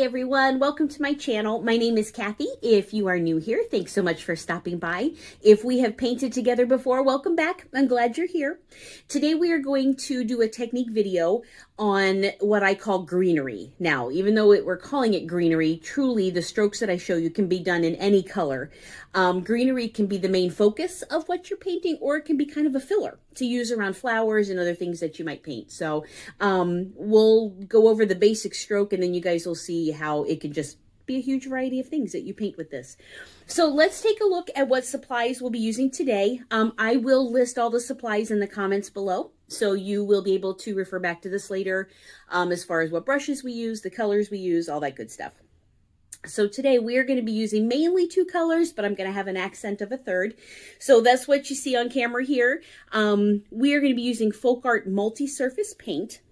everyone, welcome to my channel. My name is Kathy. If you are new here, thanks so much for stopping by. If we have painted together before, welcome back. I'm glad you're here. Today we are going to do a technique video on what I call greenery. Now, even though we're calling it greenery, truly the strokes that I show you can be done in any color. Greenery can be the main focus of what you're painting, or it can be kind of a filler to use around flowers and other things that you might paint. So we'll go over the basic stroke, and then you guys will see how it can just be a huge variety of things that you paint with this. So let's take a look at what supplies we'll be using today. I will list all the supplies in the comments below, so you will be able to refer back to this later as far as what brushes we use, the colors we use, all that good stuff. So today we are going to be using mainly two colors, but I'm going to have an accent of a third. So that's what you see on camera here. We are going to be using FolkArt multi-surface paint.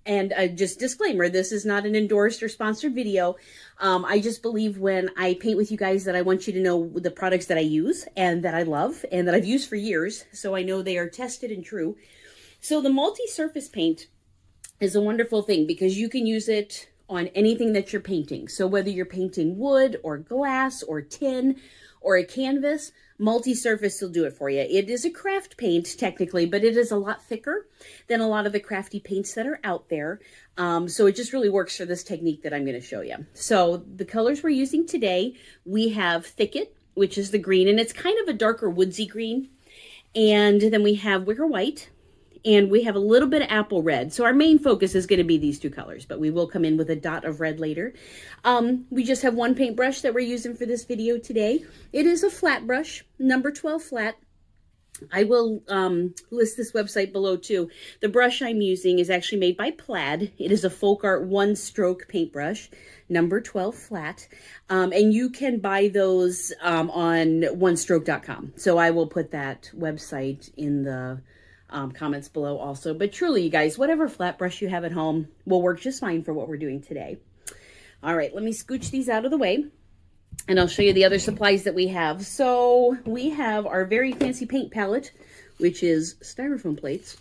And just disclaimer, this is not an endorsed or sponsored video. I just believe when I paint with you guys that I want you to know the products that I use and that I love and that I've used for years, so I know they are tested and true. So the multi-surface paint is a wonderful thing because you can use it on anything that you're painting. So whether you're painting wood or glass or tin or a canvas, multi-surface will do it for you. It is a craft paint technically, but it is a lot thicker than a lot of the crafty paints that are out there. So it just really works for this technique that I'm going to show you. So the colors we're using today, we have Thicket, which is the green, and it's kind of a darker woodsy green. And then we have Wicker white, and we have a little bit of apple red. So our main focus is going to be these two colors, but we will come in with a dot of red later. We just have one paintbrush that we're using for this video today. It is a flat brush, number 12 flat. I will list this website below too. The brush I'm using is actually made by Plaid. It is a FolkArt one-stroke paintbrush, number 12 flat. And you can buy those on onestroke.com. So I will put that website in the comments below also. But truly, you guys, whatever flat brush you have at home will work just fine for what we're doing today. All right, let me scooch these out of the way, and I'll show you the other supplies that we have. So we have our very fancy paint palette, which is styrofoam plates.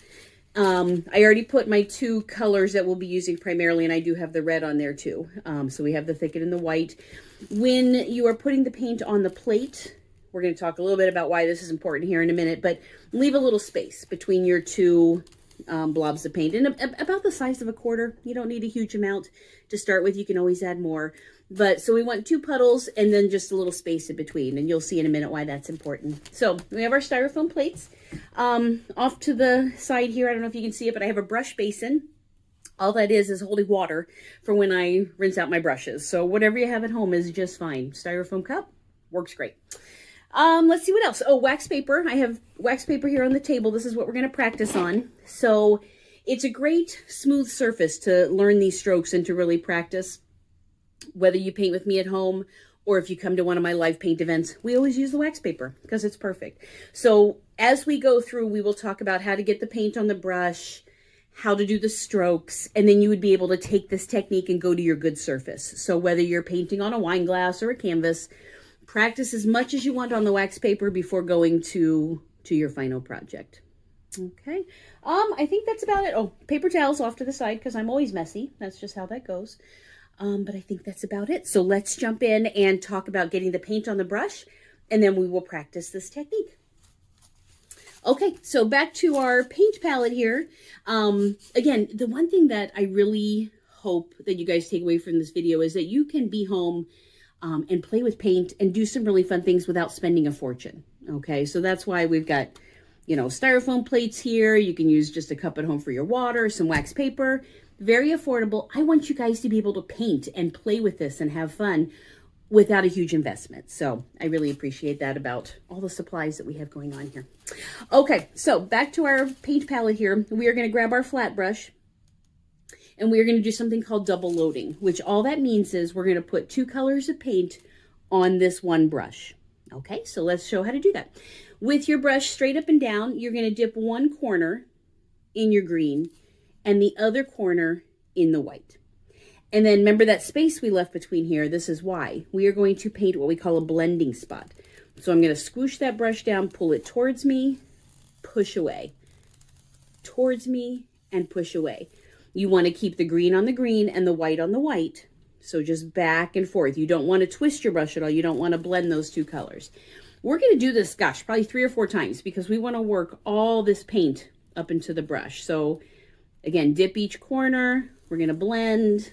I already put my two colors that we'll be using primarily, and I do have the red on there too. So we have the Thicket and the white. When you are putting the paint on the plate, we're going to talk a little bit about why this is important here in a minute, but leave a little space between your two blobs of paint, and about the size of a quarter. You don't need a huge amount to start with. You can always add more. But so we want two puddles and then just a little space in between, and you'll see in a minute why that's important. So we have our styrofoam plates. Off to the side here, I don't know if you can see it, but I have a brush basin. All that is holding water for when I rinse out my brushes. So whatever you have at home is just fine. Styrofoam cup works great. Let's see what else. Oh, wax paper. I have wax paper here on the table. This is what we're going to practice on. So it's a great smooth surface to learn these strokes and to really practice. Whether you paint with me at home or if you come to one of my live paint events, we always use the wax paper because it's perfect. So as we go through, we will talk about how to get the paint on the brush, how to do the strokes, and then you would be able to take this technique and go to your good surface. So whether you're painting on a wine glass or a canvas, practice as much as you want on the wax paper before going to your final project. Okay. I think that's about it. Oh, paper towels off to the side because I'm always messy. That's just how that goes. But I think that's about it. So let's jump in and talk about getting the paint on the brush, and then we will practice this technique. Okay, so back to our paint palette here. Again, the one thing that I really hope that you guys take away from this video is that you can be home and play with paint and do some really fun things without spending a fortune. Okay, so that's why we've got, you know, styrofoam plates here. You can use just a cup at home for your water, some wax paper. Very affordable. I want you guys to be able to paint and play with this and have fun without a huge investment. So I really appreciate that about all the supplies that we have going on here. Okay, so back to our paint palette here. We are going to grab our flat brush, and we are going to do something called double loading, which all that means is we're going to put two colors of paint on this one brush. Okay, so let's show how to do that. With your brush straight up and down, you're going to dip one corner in your green and the other corner in the white. And then remember that space we left between here. This is why we are going to paint what we call a blending spot. So I'm going to squish that brush down, pull it towards me, push away, towards me, and push away. You want to keep the green on the green and the white on the white So just back and forth. You don't want to twist your brush at all. You don't want to blend those two colors. We're going to do this, gosh, probably 3 or 4 times because we want to work all this paint up into the brush. So again, dip each corner. We're going to blend.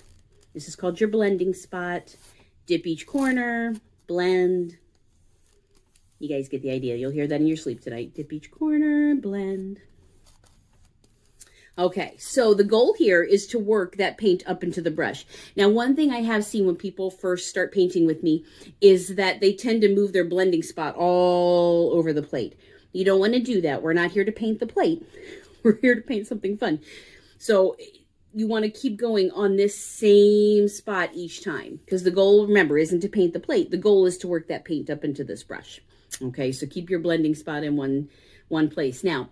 This is called your blending spot. Dip each corner, blend. You guys get the idea. You'll hear that in your sleep tonight. Dip each corner, blend. Okay, so the goal here is to work that paint up into the brush. Now, one thing I have seen when people first start painting with me is that they tend to move their blending spot all over the plate. You don't want to do that. We're not here to paint the plate. We're here to paint something fun. So you want to keep going on this same spot each time because the goal, remember, isn't to paint the plate. The goal is to work that paint up into this brush. Okay, so keep your blending spot in one place. Now,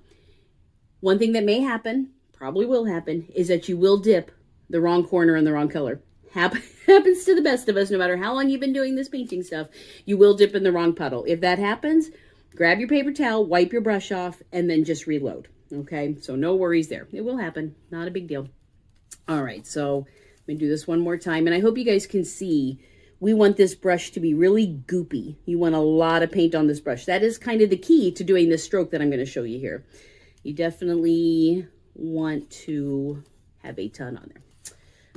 one thing that may happen, probably will happen, is that you will dip the wrong corner in the wrong color. Happens to the best of us, no matter how long you've been doing this painting stuff, you will dip in the wrong puddle. If that happens, grab your paper towel, wipe your brush off, and then just reload. Okay, so no worries there. It will happen, not a big deal. All right, so I'm gonna do this one more time, and I hope you guys can see we want this brush to be really goopy. You want a lot of paint on this brush. That is kind of the key to doing this stroke that I'm going to show you here. You definitely want to have a ton on there.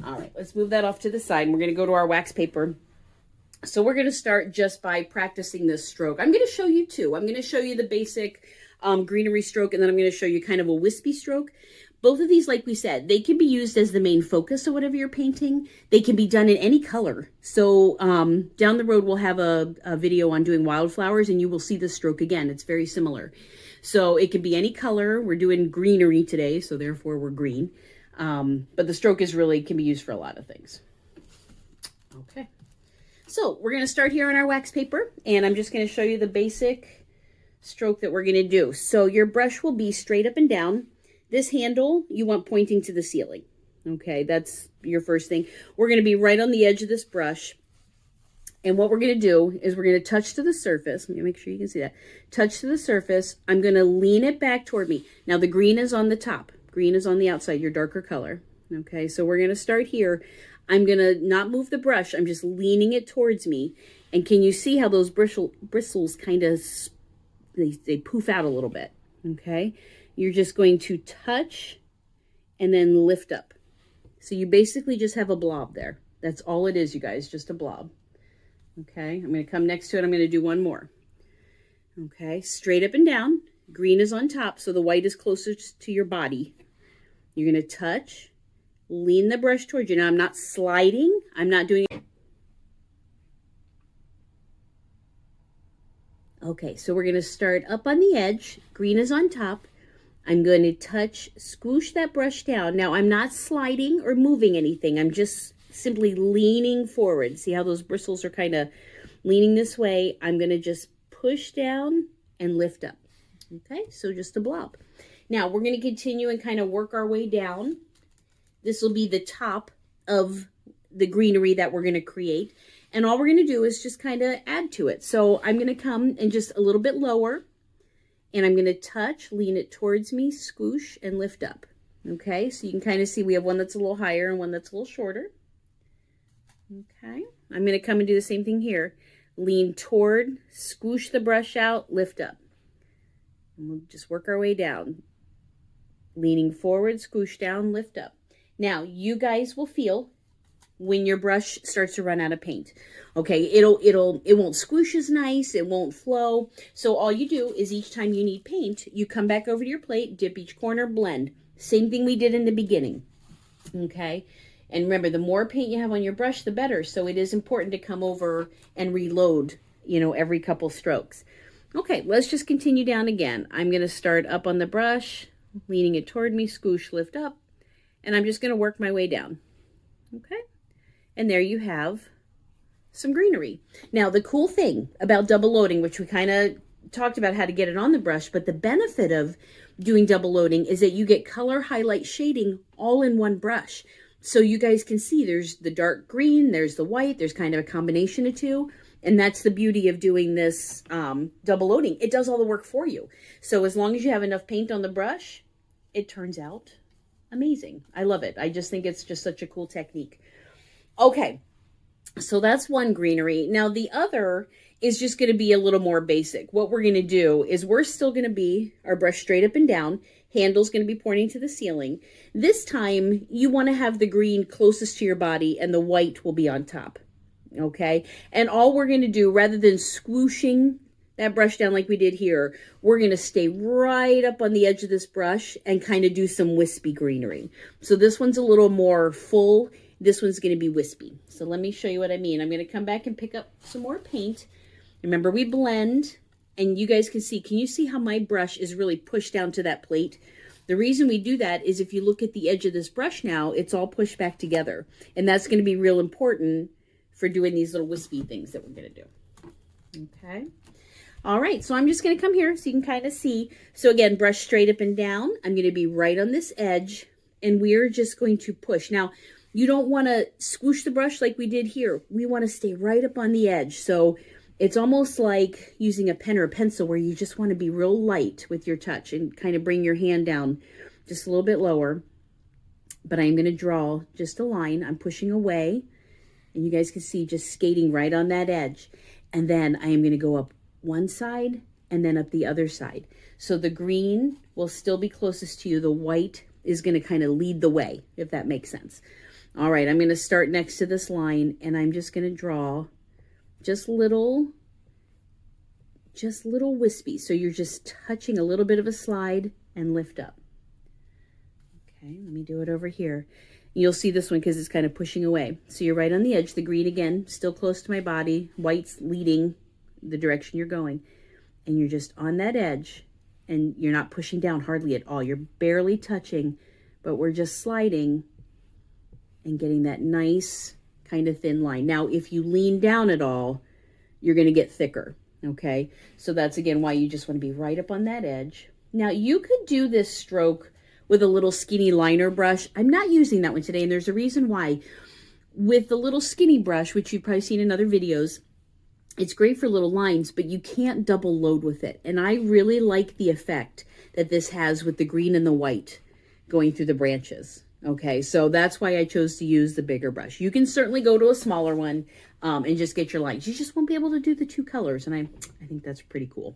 All right, let's move that off to the side. We're going to go to our wax paper. So we're going to start just by practicing this stroke. I'm going to show you two. I'm going to show you the basic greenery stroke, and then I'm going to show you kind of a wispy stroke. Both of these, like we said, they can be used as the main focus of whatever you're painting. They can be done in any color. So down the road, we'll have a video on doing wildflowers, and you will see this stroke again. It's very similar. So it can be any color. We're doing greenery today, so therefore we're green. But the stroke is really can be used for a lot of things. Okay. So we're going to start here on our wax paper, and I'm just going to show you the basic stroke that we're going to do. So your brush will be straight up and down. This handle, you want pointing to the ceiling. Okay, that's your first thing. We're going to be right on the edge of this brush. And what we're going to do is we're going to touch to the surface. Let me make sure you can see that. Touch to the surface. I'm going to lean it back toward me. Now, the green is on the top. Green is on the outside, your darker color. Okay, so we're going to start here. I'm going to not move the brush. I'm just leaning it towards me. And can you see how those bristles kind of, they poof out a little bit? Okay. You're just going to touch and then lift up. So you basically just have a blob there. That's all it is, you guys, just a blob. Okay, I'm going to come next to it. I'm going to do one more. Okay, straight up and down. Green is on top, so the white is closest to your body. You're going to touch, lean the brush towards you. Now, I'm not sliding. I'm not doing it. Okay, so we're going to start up on the edge. Green is on top. I'm going to touch, squish that brush down. Now, I'm not sliding or moving anything. I'm just simply leaning forward. See how those bristles are kind of leaning this way? I'm going to just push down and lift up. Okay, so just a blob. Now, we're going to continue and kind of work our way down. This will be the top of the greenery that we're going to create. And all we're going to do is just kind of add to it. So I'm going to come and just a little bit lower. And I'm going to touch, lean it towards me, squish, and lift up. Okay, so you can kind of see we have one that's a little higher and one that's a little shorter. Okay, I'm going to come and do the same thing here. Lean toward, squish the brush out, lift up. And we'll just work our way down. Leaning forward, squish down, lift up. Now, you guys will feel when your brush starts to run out of paint. Okay, it won't squish as nice, it won't flow. So all you do is each time you need paint, you come back over to your plate, dip each corner, blend. Same thing we did in the beginning. Okay, and remember, the more paint you have on your brush, the better. So it is important to come over and reload, you know, every couple strokes. Okay, let's just continue down again. I'm going to start up on the brush, leaning it toward me, squish, lift up, and I'm just going to work my way down. Okay. And there you have some greenery. Now, the cool thing about double loading, which we kind of talked about how to get it on the brush, but the benefit of doing double loading is that you get color, highlight, shading all in one brush. So you guys can see there's the dark green, there's the white, there's kind of a combination of two. And that's the beauty of doing this double loading. It does all the work for you. So as long as you have enough paint on the brush, it turns out amazing. I love it. I just think it's just such a cool technique. Okay, So that's one greenery. Now the other is just going to be a little more basic. What we're going to do is we're still going to be our brush straight up and down. Handle's going to be pointing to the ceiling. This time you want to have the green closest to your body and the white will be on top. Okay. And all we're going to do, rather than swooshing that brush down like we did here, we're going to stay right up on the edge of this brush and kind of do some wispy greenery. So this one's a little more full. This one's going to be wispy. So let me show you what I mean. I'm going to come back and pick up some more paint. Remember, we blend, and you guys can you see how my brush is really pushed down to that plate? The reason we do that is if you look at the edge of this brush now, it's all pushed back together. And that's going to be real important for doing these little wispy things that we're going to do. Okay. All right, so I'm just going to come here so you can kind of see. So again, brush straight up and down. I'm going to be right on this edge, and we're just going to push. Now, you don't want to squish the brush like we did here. We want to stay right up on the edge. So it's almost like using a pen or a pencil where you just want to be real light with your touch and kind of bring your hand down just a little bit lower. But I'm going to draw just a line. I'm pushing away, and you guys can see just skating right on that edge. And then I am going to go up one side and then up the other side. So the green will still be closest to you. The white is going to kind of lead the way, if that makes sense. All right, I'm going to start next to this line, and I'm just going to draw just little wispy. So you're just touching a little bit of a slide and lift up. Okay, let me do it over here. You'll see this one because it's kind of pushing away. So you're right on the edge. The green, again, still close to my body. White's leading the direction you're going. And you're just on that edge, and you're not pushing down hardly at all. You're barely touching, but we're just sliding and getting that nice kind of thin line. Now, if you lean down at all, you're going to get thicker, okay? So that's, again, why you just want to be right up on that edge. Now, you could do this stroke with a little skinny liner brush. I'm not using that one today, and there's a reason why. With the little skinny brush, which you've probably seen in other videos, it's great for little lines, but you can't double load with it. And I really like the effect that this has with the green and the white going through the branches. Okay, so that's why I chose to use the bigger brush. You can certainly go to a smaller one and just get your lines. You just won't be able to do the two colors, and I think that's pretty cool.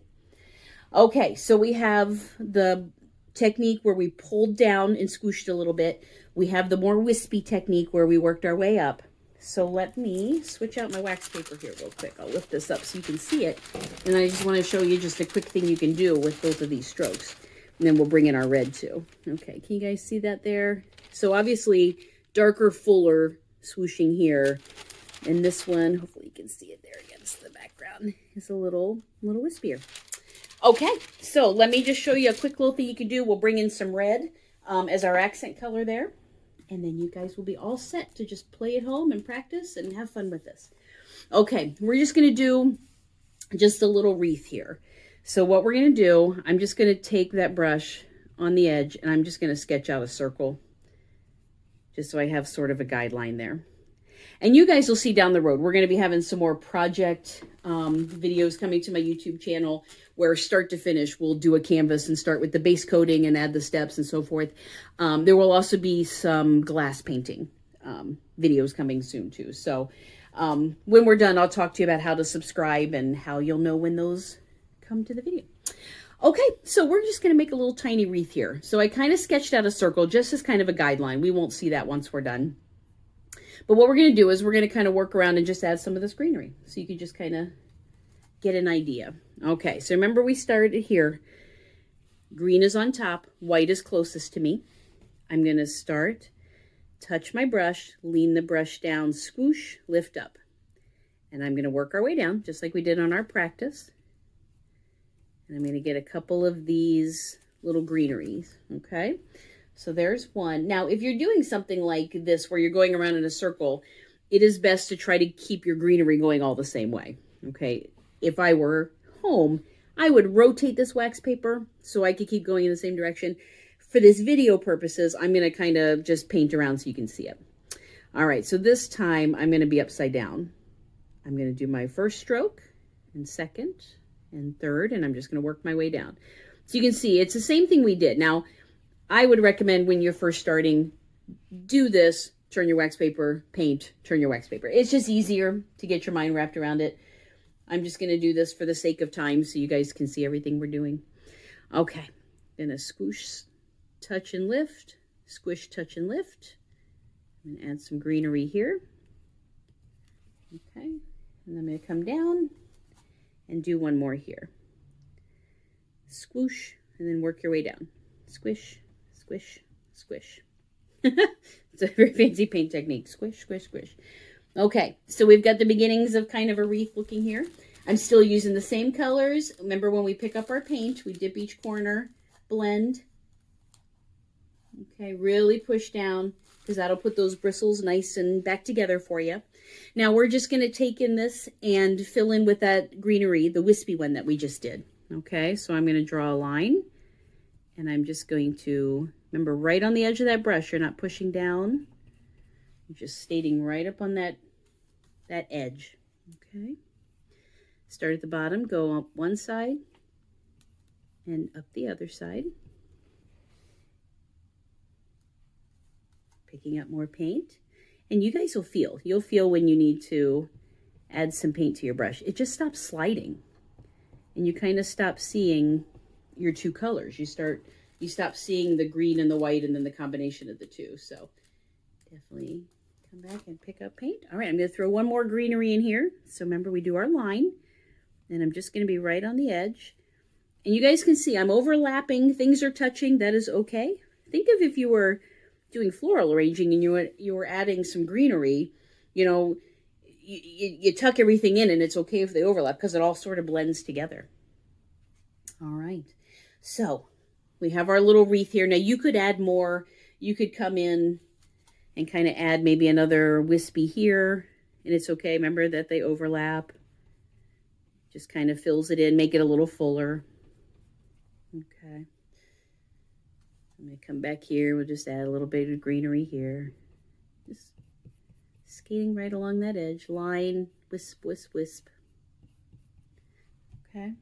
Okay, so we have the technique where we pulled down and squished a little bit. We have the more wispy technique where we worked our way up. So let me switch out my wax paper here real quick. I'll lift this up so you can see it. And I just want to show you just a quick thing you can do with both of these strokes. And then we'll bring in our red too. Okay, can you guys see that there? So obviously darker, fuller swooshing here. And this one, hopefully you can see it there against the background, is a little wispier. Okay, so let me just show you a quick little thing you can do. We'll bring in some red as our accent color there. And then you guys will be all set to just play at home and practice and have fun with this. Okay, we're just going to do just a little wreath here. So what we're going to do, I'm just going to take that brush on the edge and I'm just going to sketch out a circle just so I have sort of a guideline there. And you guys will see down the road, we're going to be having some more project videos coming to my YouTube channel where start to finish, we'll do a canvas and start with the base coating and add the steps and so forth. There will also be some glass painting videos coming soon too. So when we're done, I'll talk to you about how to subscribe and how you'll know when those come to the video. Okay, so we're just going to make a little tiny wreath here. So I kind of sketched out a circle just as kind of a guideline. We won't see that once we're done. But what we're going to do is we're going to kind of work around and just add some of this greenery. So you can just kind of get an idea. Okay, so remember we started here. Green is on top, white is closest to me. I'm going to start, touch my brush, lean the brush down, swoosh, lift up. And I'm going to work our way down, just like we did on our practice. And I'm going to get a couple of these little greeneries, okay? So there's one. Now, if you're doing something like this where you're going around in a circle, it is best to try to keep your greenery going all the same way, okay? If I were home, I would rotate this wax paper so I could keep going in the same direction. For this video purposes, I'm going to kind of just paint around so you can see it. All right, so this time I'm going to be upside down. I'm going to do my first stroke and second and third, and I'm just going to work my way down. So you can see it's the same thing we did. Now, I would recommend when you're first starting, do this turn your wax paper, paint, turn your wax paper. It's just easier to get your mind wrapped around it. I'm just going to do this for the sake of time so you guys can see everything we're doing. Okay, gonna squish, touch and lift, squish, touch and lift. I'm gonna add some greenery here. Okay, and I'm gonna come down and do one more here. Squoosh, and then work your way down. Squish, squish, squish. It's a very fancy paint technique. Squish, squish, squish. Okay, so we've got the beginnings of kind of a wreath looking here. I'm still using the same colors. Remember when we pick up our paint, we dip each corner, blend. Okay, really push down because that'll put those bristles nice and back together for you. Now we're just going to take in this and fill in with that greenery, the wispy one that we just did. Okay, so I'm going to draw a line and I'm just going to, remember right on the edge of that brush, you're not pushing down. You're just stating right up on that edge. Okay. Start at the bottom, go up one side and up the other side. Picking up more paint. And you guys will feel, you'll feel when you need to add some paint to your brush. It just stops sliding. And you kind of stop seeing your two colors. You stop seeing the green and the white and then the combination of the two. So definitely come back and pick up paint. All right, I'm going to throw one more greenery in here. So remember, we do our line. And I'm just going to be right on the edge. And you guys can see I'm overlapping. Things are touching. That is okay. Think of if you were doing floral arranging and you were adding some greenery, you know, you tuck everything in and it's okay if they overlap because it all sort of blends together. All right. So we have our little wreath here. Now you could add more. You could come in and kind of add maybe another wispy here. And it's okay. Remember that they overlap. Just kind of fills it in, make it a little fuller. Okay. I'm going to come back here. We'll just add a little bit of greenery here. Just skating right along that edge. Line, wisp, wisp, wisp. Okay.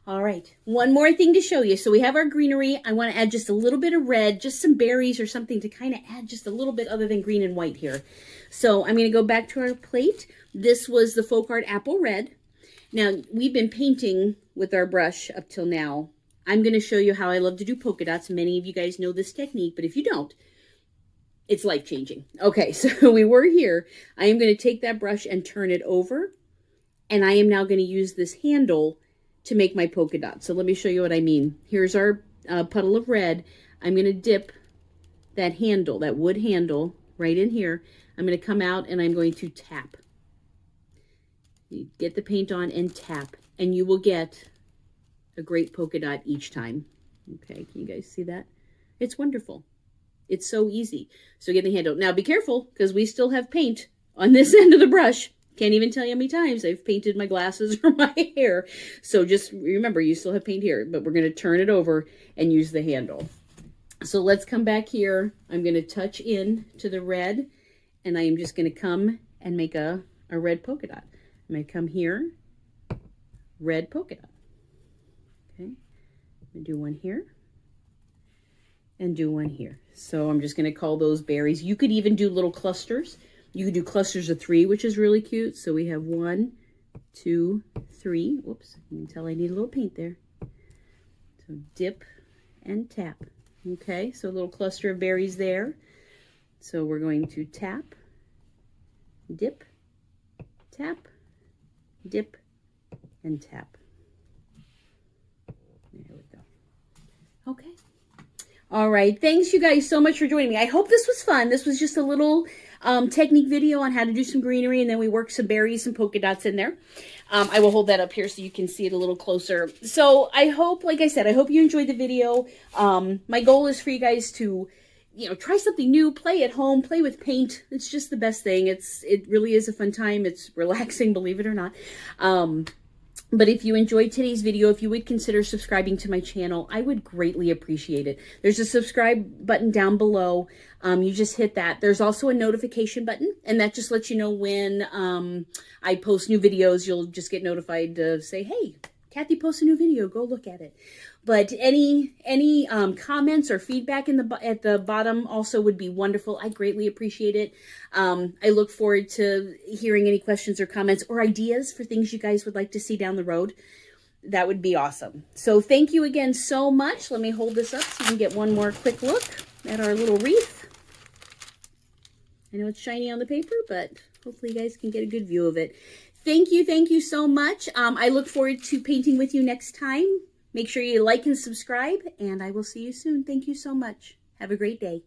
All right. One more thing to show you. So we have our greenery. I want to add just a little bit of red, just some berries or something to kind of add just a little bit other than green and white here. So I'm going to go back to our plate. This was the FolkArt Apple Red. Now, we've been painting with our brush up till now. I'm going to show you how I love to do polka dots. Many of you guys know this technique, but if you don't, it's life-changing. Okay, so we were here. I am going to take that brush and turn it over, and I am now going to use this handle to make my polka dot. So let me show you what I mean. Here's our puddle of red. I'm going to dip that handle, that wood handle, right in here. I'm going to come out and I'm going to tap. You get the paint on and tap, and you will get a great polka dot each time. Okay, can you guys see that? It's wonderful. It's so easy. So get the handle. Now be careful, because we still have paint on this end of the brush. Can't even tell you how many times I've painted my glasses or my hair. So just remember, you still have paint here, but we're going to turn it over and use the handle. So let's come back here. I'm going to touch in to the red, and I am just going to come and make a red polka dot. I'm going to come here, red polka dot. Okay, I'm going to do one here and do one here. So I'm just going to call those berries. You could even do little clusters. You could do clusters of 3, which is really cute. So we have 1, 2, 3. Whoops, you can tell I need a little paint there. So dip and tap. Okay, so a little cluster of berries there. So we're going to tap, dip, tap, dip, and tap. There we go. Okay. All right. Thanks you guys so much for joining me. I hope this was fun. This was just a little technique video on how to do some greenery, and then we worked some berries and polka dots in there. I will hold that up here so you can see it a little closer. So I hope, like I said, I hope you enjoyed the video. My goal is for you guys to, you know, try something new, play at home, play with paint. It's just the best thing. It really is a fun time. It's relaxing, believe it or not. But if you enjoyed today's video, if you would consider subscribing to my channel, I would greatly appreciate it. There's a subscribe button down below. You just hit that. There's also a notification button, and that just lets you know when I post new videos. You'll just get notified to say, hey, Kathy posts a new video. Go look at it. But any comments or feedback at the bottom also would be wonderful. I greatly appreciate it. I look forward to hearing any questions or comments or ideas for things you guys would like to see down the road. That would be awesome. So thank you again so much. Let me hold this up so you can get one more quick look at our little wreath. I know it's shiny on the paper, but hopefully you guys can get a good view of it. Thank you so much. I look forward to painting with you next time. Make sure you like and subscribe, and I will see you soon. Thank you so much. Have a great day.